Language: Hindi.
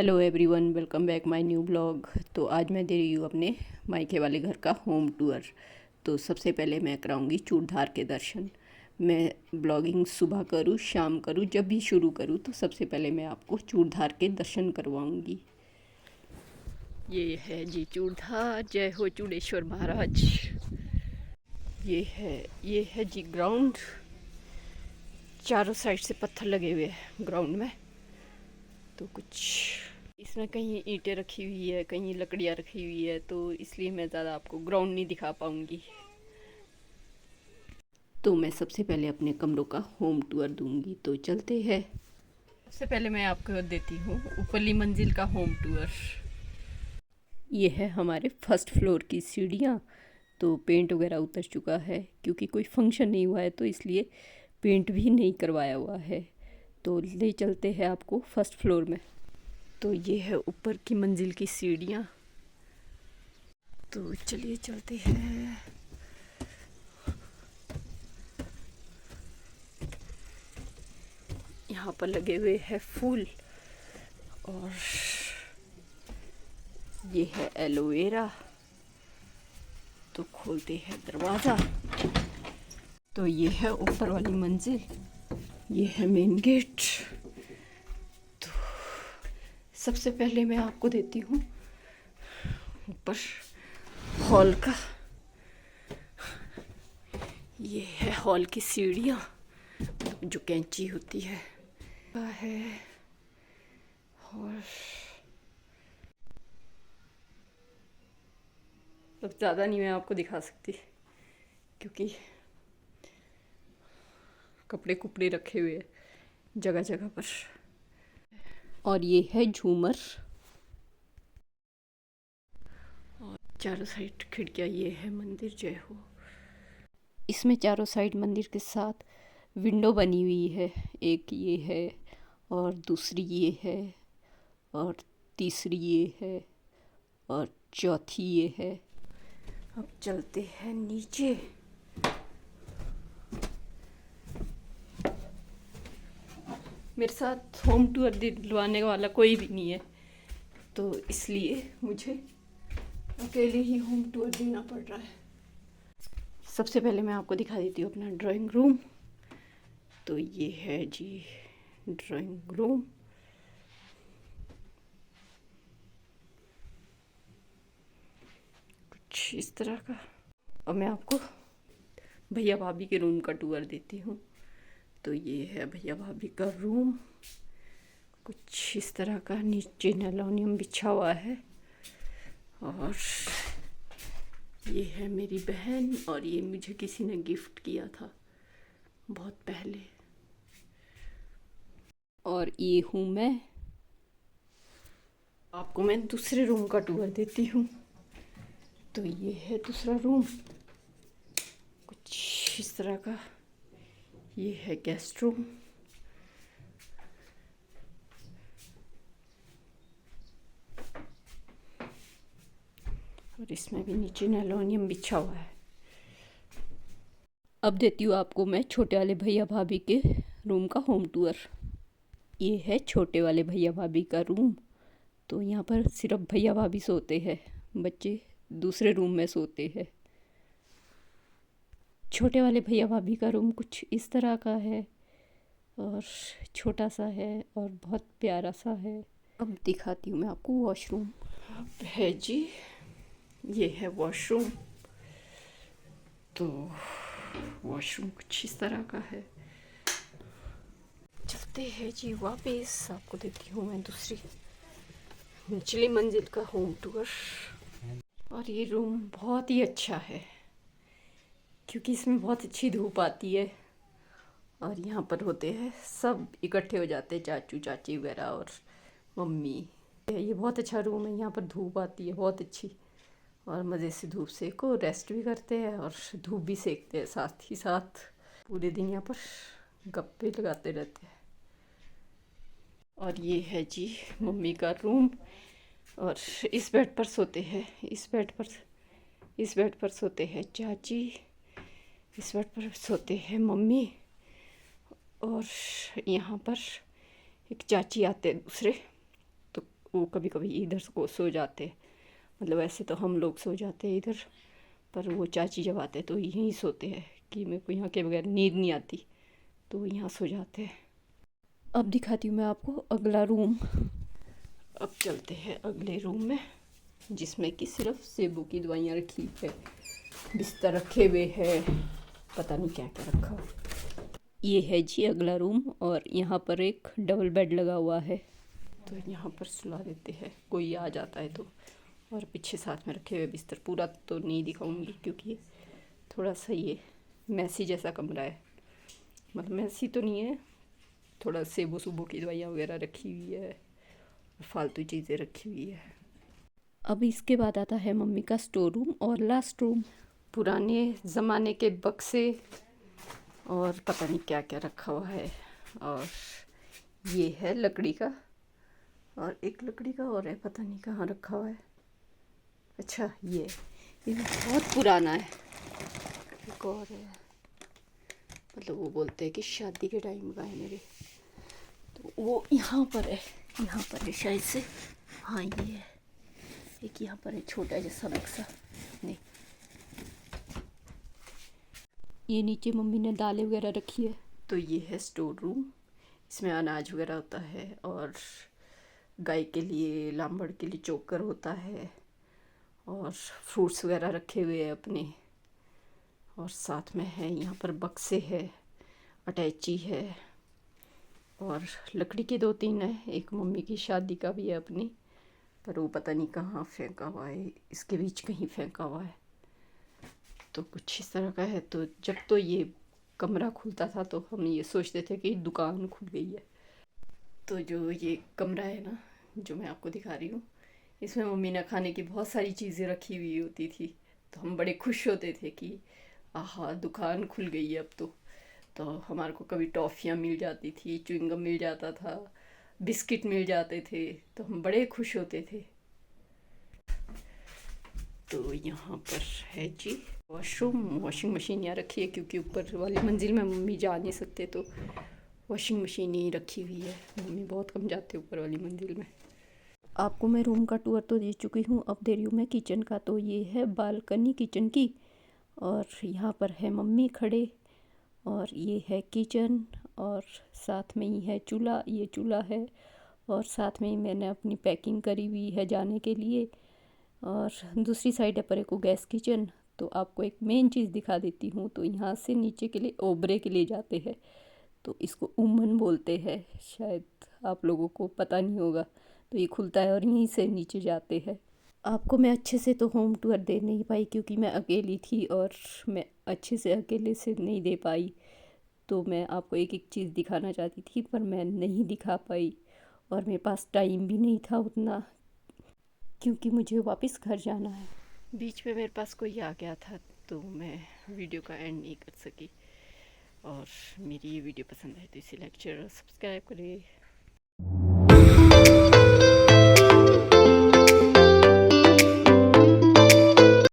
Hello everyone, welcome back my new blog. तो आज मैं दे रही हूँ अपने मायके वाले घर का होम टूर। तो सबसे पहले मैं कराऊंगी चूड़धार के दर्शन। मैं ब्लॉगिंग सुबह करूँ शाम करूँ जब भी शुरू करूँ तो सबसे पहले मैं आपको चूड़धार के दर्शन करवाऊंगी। ये है जी चूड़धार, जय हो चूड़ेश्वर महाराज। ये है जी ग्राउंड। चारों साइड से पत्थर लगे हुए हैं ग्राउंड में। तो कुछ इसमें कहीं ईंटें रखी हुई है, कहीं लकड़ियाँ रखी हुई है, तो इसलिए मैं ज़्यादा आपको ग्राउंड नहीं दिखा पाऊँगी। तो मैं सबसे पहले अपने कमरों का होम टूर दूंगी, तो चलते हैं। सबसे पहले मैं आपको देती हूँ ऊपरली मंजिल का होम टूर। ये है हमारे फर्स्ट फ्लोर की सीढ़ियाँ। तो पेंट वगैरह उतर चुका है क्योंकि कोई फंक्शन नहीं हुआ है, तो इसलिए पेंट भी नहीं करवाया हुआ है। तो ले चलते हैं आपको फर्स्ट फ्लोर में। तो ये है ऊपर की मंजिल की सीढ़ियाँ। तो चलिए चलते हैं। यहाँ पर लगे हुए हैं फूल, और ये है एलोवेरा। तो खोलते हैं दरवाज़ा। तो ये है ऊपर वाली मंजिल, ये है मेन गेट। तो सबसे पहले मैं आपको देती हूँ ऊपर हॉल का। ये है हॉल की सीढ़ियाँ, जो कैंची होती है और अब ज़्यादा नहीं मैं आपको दिखा सकती क्योंकि कपड़े कुपड़े रखे हुए जगह जगह पर। और ये है झूमर, और चारों साइड खिड़कियाँ। ये है मंदिर, जय हो। इसमें चारों साइड मंदिर के साथ विंडो बनी हुई है। एक ये है, और दूसरी ये है, और तीसरी ये है, और चौथी ये है। अब चलते हैं नीचे। मेरे साथ होम टूर दिलवाने वाला कोई भी नहीं है, तो इसलिए मुझे अकेले ही होम टूर देना पड़ रहा है। सबसे पहले मैं आपको दिखा देती हूँ अपना ड्राइंग रूम। तो ये है जी ड्राइंग रूम। कुछ इस तरह का। और मैं आपको भैया भाभी के रूम का टूर देती हूँ। तो ये है भैया भाभी का रूम, कुछ इस तरह का। नीचे नलोनियम बिछा हुआ है। और ये है मेरी बहन, और ये मुझे किसी ने गिफ्ट किया था बहुत पहले। और ये हूँ मैं। आपको मैं दूसरे रूम का टूर देती हूँ। तो ये है दूसरा रूम, कुछ इस तरह का। ये है गेस्ट रूम। और इसमें भी नीचे नलोनियम बिछा हुआ है। अब देती हूँ आपको मैं छोटे वाले भैया भाभी के रूम का होम टूर। ये है छोटे वाले भैया भाभी का रूम। तो यहाँ पर सिर्फ भैया भाभी सोते हैं, बच्चे दूसरे रूम में सोते हैं। छोटे वाले भैया भाभी का रूम कुछ इस तरह का है, और छोटा सा है और बहुत प्यारा सा है। अब दिखाती हूँ मैं आपको वॉशरूम। अब है जी, ये है वॉशरूम। तो वॉशरूम कुछ इस तरह का है। चलते हैं जी वापस। आपको देती हूँ मैं दूसरी निचली मंजिल का होम टूर। और ये रूम बहुत ही अच्छा है क्योंकि इसमें बहुत अच्छी धूप आती है। और यहाँ पर होते हैं सब इकट्ठे हो जाते हैं, चाचू चाची वगैरह और मम्मी। ये बहुत अच्छा रूम है। यहाँ पर धूप आती है बहुत अच्छी, और मज़े से धूप सेको, रेस्ट भी करते हैं और धूप भी सेकते हैं साथ ही साथ। पूरे दिन यहाँ पर गप्पे लगाते रहते हैं। और ये है जी मम्मी का रूम। और इस बेड पर सोते हैं, इस बेड पर सोते हैं चाची, इस बेड पर सोते हैं मम्मी। और यहाँ पर एक चाची आते हैं दूसरे, तो वो कभी कभी इधर को सो जाते, मतलब ऐसे तो हम लोग सो जाते हैं इधर, पर वो चाची जब आते तो यहीं सोते हैं कि मेरे को यहाँ के बगैर नींद नहीं आती, तो वो यहाँ सो जाते हैं। अब दिखाती हूँ मैं आपको अगला रूम। अब चलते हैं अगले रूम में, जिसमें कि सिर्फ सेबू की दवाइयाँ रखी है, बिस्तर रखे हुए हैं, पता नहीं क्या क्या रखा हुआ। ये है जी अगला रूम, और यहाँ पर एक डबल बेड लगा हुआ है, तो यहाँ पर सुला देते हैं कोई आ जाता है तो। और पीछे साथ में रखे हुए बिस्तर, पूरा तो नहीं दिखाऊंगी क्योंकि थोड़ा सा ये मैसी जैसा कमरा है, मतलब मैसी तो नहीं है, थोड़ा सेबो सुबो की दवाइयाँ वगैरह रखी हुई है, फालतू चीज़ें रखी हुई है। अब इसके बाद आता है मम्मी का स्टोर रूम और लास्ट रूम। पुराने ज़माने के बक्से और पता नहीं क्या क्या रखा हुआ है, और ये है लकड़ी का, और एक लकड़ी का और है, पता नहीं कहाँ रखा हुआ है। अच्छा ये बहुत पुराना है। एक और है, मतलब वो बोलते हैं कि शादी के टाइम का है मेरे, तो वो यहाँ पर है, यहाँ पर है शायद से, हाँ ये है। एक यहाँ पर है छोटा जैसा बक्सा, नहीं ये नीचे मम्मी ने दालें वगैरह रखी है। तो ये है स्टोर रूम, इसमें अनाज वगैरह होता है, और गाय के लिए, लांबड़ के लिए चोकर होता है, और फ्रूट्स वगैरह रखे हुए हैं अपने, और साथ में है यहाँ पर बक्से है, अटैची है, और लकड़ी के 2-3 है, एक मम्मी की शादी का भी है अपनी, पर वो पता नहीं कहाँ फेंका हुआ है, इसके बीच कहीं फेंका हुआ है। तो कुछ इस तरह का है। तो जब तो ये कमरा खुलता था तो हम ये सोचते थे कि दुकान खुल गई है। तो जो ये कमरा है ना, जो मैं आपको दिखा रही हूँ, इसमें मम्मी ने खाने की बहुत सारी चीज़ें रखी हुई होती थी, तो हम बड़े खुश होते थे कि आहा दुकान खुल गई है अब तो हमारे को कभी टॉफ़ियाँ मिल जाती थी, च्युइंगम मिल जाता था, बिस्किट मिल जाते थे, तो हम बड़े खुश होते थे। तो यहाँ पर है जी वॉशरूम, वॉशिंग मशीन यहाँ रखी है क्योंकि ऊपर वाली मंजिल में मम्मी जा नहीं सकते, तो वॉशिंग मशीन ही रखी हुई है। मम्मी बहुत कम जाते ऊपर वाली मंजिल में। आपको मैं रूम का टूर तो दे चुकी हूँ, अब दे रही हूँ मैं किचन का। तो ये है बालकनी किचन की, और यहाँ पर है मम्मी खड़े, और ये है किचन, और साथ में ही है चूल्हा, ये चूल्हा है, और साथ में ही मैंने अपनी पैकिंग करी हुई है जाने के लिए, और दूसरी साइड है पर को गैस किचन। तो आपको एक मेन चीज़ दिखा देती हूँ। तो यहाँ से नीचे के लिए ओबरे के लिए जाते हैं, तो इसको उमन बोलते हैं, शायद आप लोगों को पता नहीं होगा। तो ये खुलता है और यहीं से नीचे जाते हैं। आपको मैं अच्छे से तो होम टूर दे नहीं पाई क्योंकि मैं अकेली थी, और मैं अच्छे से अकेले से नहीं दे पाई, तो मैं आपको एक एक चीज़ दिखाना चाहती थी पर मैं नहीं दिखा पाई, और मेरे पास टाइम भी नहीं था उतना, क्योंकि मुझे वापस घर जाना है। बीच में मेरे पास कोई आ गया था, तो मैं वीडियो का एंड नहीं कर सकी। और मेरी ये वीडियो पसंद आए तो इसे लाइक शेयर और सब्सक्राइब करें।